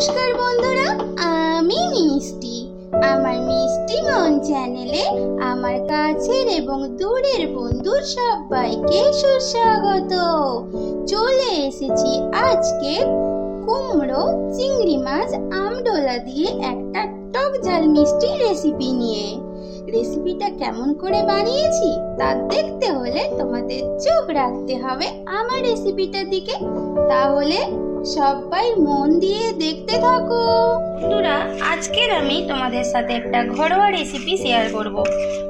নমস্কার বন্ধুরা, আমি মিষ্টি। আমার মিষ্টি মন চ্যানেলে আমার কাছের এবং দূরের বন্ধু সবাইকে সুস্বাগত। চলে এসেছি আজকে কুমড়ো, চিংড়ি মাছ, আমডোলা দিয়ে একটা টক ঝাল মিষ্টি রেসিপি নিয়ে। রেসিপিটা কেমন করে বানিয়েছি তা দেখতে হলে তোমাদের চোখ রাখতে হবে আমার রেসিপিটার দিকে। তাহলে সবাই মন দিয়ে দেখতে থাকো। বন্ধুরা, আজকের আমি তোমাদের সাথে একটা ঘরোয়া রেসিপি শেয়ার করব।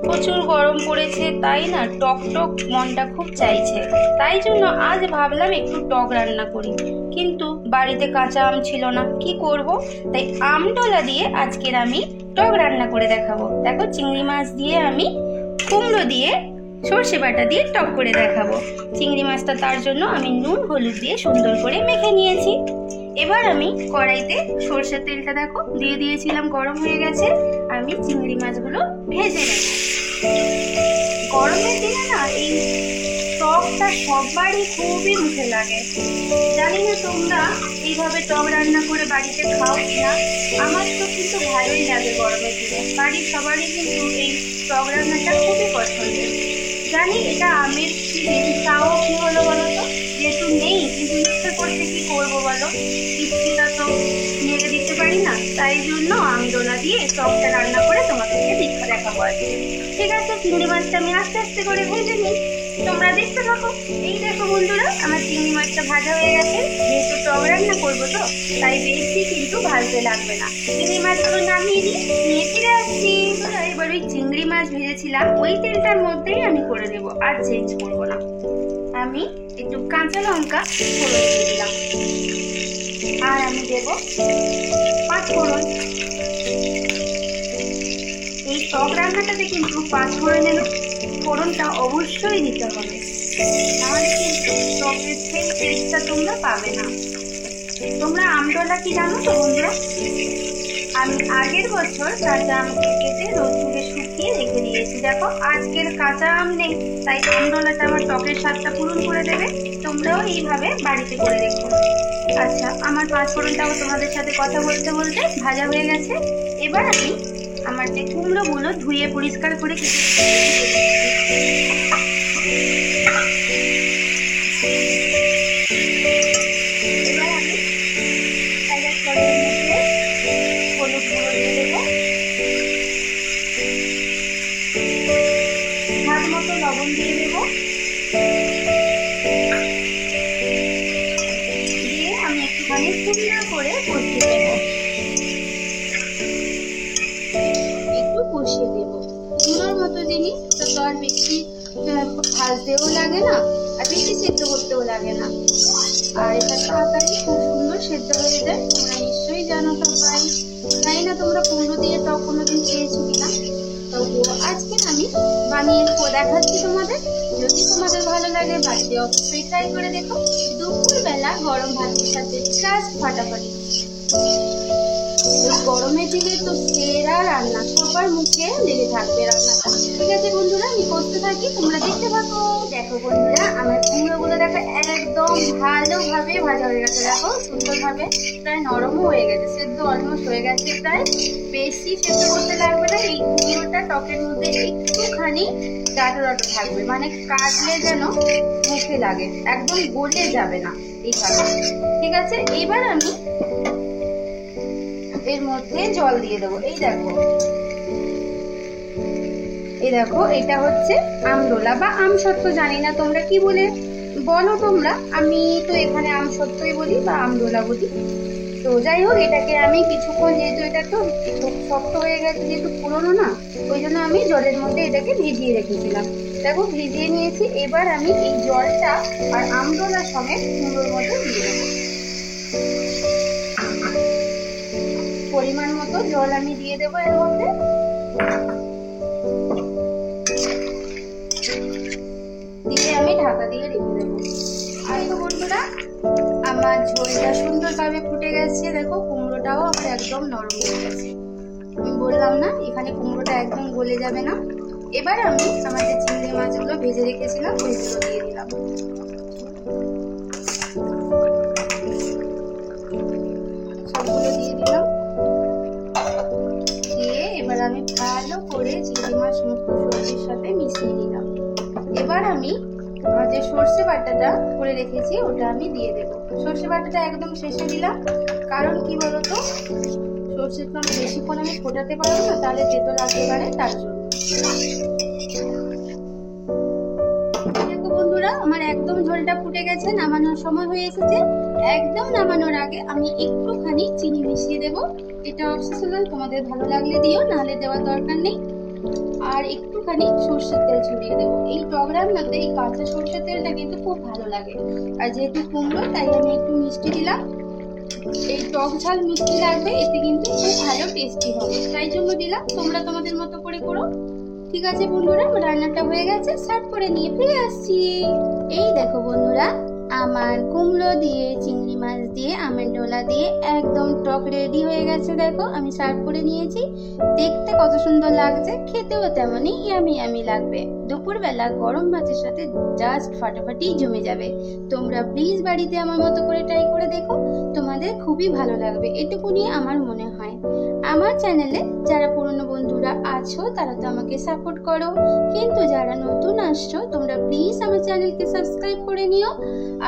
প্রচুর গরম পড়েছে, তাই না টক টক মনটা খুব চাইছে। তাই জন্য আজ ভাবলাম একটু টক রান্না করি, কিন্তু বাড়িতে কাঁচা আম ছিল না, কি করব? তাই আমডোলা দিয়ে আজকের আমি টক রান্না করে দেখাবো। দেখো, চিংড়ি মাছ দিয়ে আমি কুমড়ো দিয়ে সর্ষে বাটা দিয়ে টক করে দেখাবো। চিংড়ি মাছটা তার জন্য আমি নুন হলুদ দিয়ে সুন্দর করে মেখে নিয়েছি। এবার আমি কড়াইতে সর্ষের তেলটা দেখো দিয়ে দিয়েছিলাম, গরম হয়ে গেছে। আমি চিংড়ি মাছগুলো ভেজে নেব। গরমের দিনে না এই টকটা সবারই খুবই মুখে লাগে। জানি না তোমরা এইভাবে টক রান্না করে বাড়িতে খাও কিনা। আমার তো কিন্তু ভালোই লাগে গরমের দিনে। বাড়ির সবারই কিন্তু এই টক রান্নাটা খুবই পছন্দের। জানি এটা আমের সিজন, তাও কি হলো বলো তো, যেহেতু নেই কিন্তু ইচ্ছে করছে, কি করবো বলো, ইচ্ছেটা তো মেরে দিতে পারি না। তাই জন্য আমডোলা দিয়ে টকটা রান্না করে তোমাদেরকে দীক্ষা দেখাবো আজকে। ঠিক আছে, চিংড়ি মাছটা আমি আস্তে আস্তে করে ভেজে নিই, তোমরা দেখতে থাকো। এই দেখো বন্ধুরা, আমার চিংড়ি মাছটা ভাজা হয়ে গেছে। যেহেতু টক রান্না করবো তো, তাই বেশি কিন্তু ভাজতে লাগবে না। চিংড়ি মাছগুলো নামিয়ে দিই, নিয়ে ফিরে আসছি। এবার ওই চিংড়ি মাছ ভেজেছিলাম ওই তেলটার মধ্যেই আমি করে নেবো, আর চেঞ্জ করবো না। আমি একটু কাঁচা লঙ্কা ফোড়ন দিয়ে দিলাম, আর আমি দেবো পাঁচফোড়ন। এই টক রান্নাটাতে কিন্তু পাঁচফোড়নের ফোড়নটা অবশ্যই দিতে হবে, নাহলে কিন্তু টকের সেই টেস্টটা তোমরা পাবে না। তোমরা আমডোলা কি জানো তো বন্ধুরা? আমি আগের বছর কাঁচা আমকে কেটে রোদ্দুরে শুকিয়ে রেখে দিয়েছি। দেখো, আজকের কাঁচা আম নেই, তাই আমডোলাটা আমার টকের স্বাদটা পূরণ করে দেবে। তোমরাও এইভাবে বাড়িতে করে রেখো। আচ্ছা, আমার পাঁচফোড়নটাও তোমাদের সাথে কথা বলতে বলতে ভাজা হয়ে গেছে। এবার আমি আমার যে কুমড়োগুলো ধুয়ে পরিষ্কার করে কেটে মতো লবণ দিয়ে দেবো, দিয়ে আমি একটুখানি সুন্দর করে কষিয়ে দেবো, একটু কষিয়ে দেবো। কুমড়োর মতো জিনিস তো আর বেশি ভাজতেও লাগে না, আর বেশি সেদ্ধ করতেও লাগে না, আর এটা তাড়াতাড়ি খুব সুন্দর সেদ্ধ হয়ে যায়। তোমরা নিশ্চয়ই জানো সবাই। জানি না তোমরা কুমড়ো দিয়ে টক কোনোদিন খেয়েছো কিনা, তবুও আজকে আমি বানিয়ে দেখাচ্ছি তোমাদের। যদি তোমাদের ভালো লাগে বাড়িতে অবশ্যই ট্রাই করে দেখো। দুপুরবেলা গরম ভাতের সাথে জাস্ট ফাটাফাটি। গরমের দিনে তো সেরা রান্না, সবার মুখে লেগে থাকবে রান্নাটা। ঠিক আছে বন্ধুরা, আমি করতে থাকি, তোমরা দেখতে থাকো। দেখো বন্ধুরা, আমার কুমড়োগুলো দেখো একদম ভালোভাবে ভাজা হয়ে গেছে। দেখো সুন্দরভাবে প্রায় নরমও হয়ে গেছে, সেদ্ধ অলমোস্ট হয়ে গেছে প্রায়। বেশি সেদ্ধ করতে লাগবে না। এই কুমড়োটা টকের মধ্যে একটুখানি ডাটো ডাটো থাকবে, মানে কাটলে যেন মুখে লাগে, একদম গলে যাবে না এইভাবে। ঠিক আছে, এইবার আমি এর মধ্যে জল দিয়ে দেবো। এই দেখো এটা হচ্ছে আমডোলা বা আমসত্ত্ব, জানি না তোমরা কি বলে বলো তোমরা। আমি তো এখানে আমসত্ত্বই বলি বা আমডোলা বলি। তো যাই হোক, এটাকে আমি কিছুক্ষণ, যেহেতু এটা তো শক্ত হয়ে গেছে, যেহেতু পুরোনো না, ওই জন্য আমি জলের মধ্যে এটাকে ভিজিয়ে রেখেছিলাম। দেখো ভিজিয়ে নিয়েছি। এবার আমি এই জলটা আর আমডোলা সমেত কুমড়োর মধ্যে দিয়ে দেবো। পরিমাণ মতো জল আমি দিয়ে দেবো এর মধ্যে। দিয়ে আমি ঢাকা দিয়ে রেখে দেবো। আর তো বন্ধুরা, আমার ঝোলটা সুন্দরভাবে ফুটে গেছে। দেখো কুমড়োটাও আমার একদম নরম হয়ে গেছে। আমি বললাম না, এখানে কুমড়োটা একদম গলে যাবে না। এবার আমি আমার যে চিংড়ি মাছগুলো ভেজে রেখেছিলাম ওইগুলো দিয়ে দিলাম। সবগুলো দিয়ে এবার আমি যে সর্ষে বাটাটা করে রেখেছি ওটা আমি দিয়ে দেবো। সর্ষে বাটাটা একদম শেষে দিলাম, কারণ কি বলতো সর্ষেটা বেশিক্ষণ আমি ফোটাতে পারবো না, তাহলে তেতো লাগতে পারে, তার জন্য। দেখো বন্ধুরা, আমার একদম ঝোলটা ফুটে গেছে, নামানোর সময় হয়ে এসেছে। একদম নামানোর আগে আমি একটুখানি চিনি মিশিয়ে দেব। এটা অপশনাল, তোমাদের ভালো লাগলে দিও, নাহলে দেওয়ার দরকার নেই। আর একটুখানি সর্ষের তেল ছড়িয়ে দেবো। এই টক রান্নাতে এই কাঁচা সর্ষের তেলটা কিন্তু খুব ভালো লাগে। আর যেহেতু কুমড়ো, তাই আমি একটু মিষ্টি দিলাম। এই টক ঝাল মিষ্টি লাগবে, এতে কিন্তু খুব ভালো টেস্টি হবে, তাই জন্য দিলাম। তোমরা তোমাদের মতো করে করো। ঠিক আছে বন্ধুরা, আমার রান্নাটা হয়ে গেছে, সার্ভ করে নিয়ে ফিরে আসছি। এই দেখো বন্ধুরা, আমার কুমড়ো দিয়ে, চিংড়ি মাছ দিয়ে, আমের ডোলা দিয়ে একদম টক রেডি হয়ে গেছে। দেখো আমি সার্ভ করে নিয়েছি। দেখতে কত সুন্দর লাগছে, খেতেও তেমনই ইয়ামি ইয়ামি লাগবে। দুপুরবেলা গরম ভাতের সাথে জাস্ট ফাটাফাটি জমে যাবে। তোমরা প্লিজ বাড়িতে আমার মতো করে ট্রাই করে দেখো, তোমাদের খুবই ভালো লাগবে, এটুকুনি আমার মনে হয়। আমার চ্যানেলে যারা পুরনো বন্ধুরা আছো তারা তো আমাকে সাপোর্ট করো, কিন্তু যারা নতুন আসছো তোমরা প্লিজ আমার চ্যানেলকে সাবস্ক্রাইব করে নিও।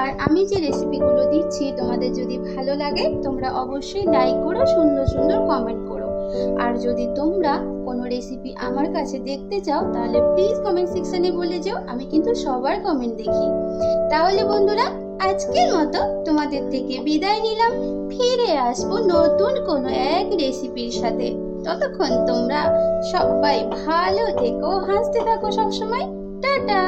আর আমি যে রেসিপিগুলো দিচ্ছি তোমাদের যদি ভালো লাগে তোমরা অবশ্যই লাইক করো, সুন্দর সুন্দর কমেন্ট করো। আর যদি তোমরা কোনো রেসিপি আমার কাছে দেখতে চাও তাহলে প্লিজ কমেন্ট সেকশনে বলে যাও, আমি কিন্তু সবার কমেন্ট দেখি। তাহলে বন্ধুরা, আজকের মতো তোমাদের থেকে বিদায় নিলাম। ফিরে আসবো নতুন কোনো এক রেসিপির সাথে। ততক্ষণ তোমরা সবাই ভালো থেকো, হাসতে থাকো সবসময়। টাটা।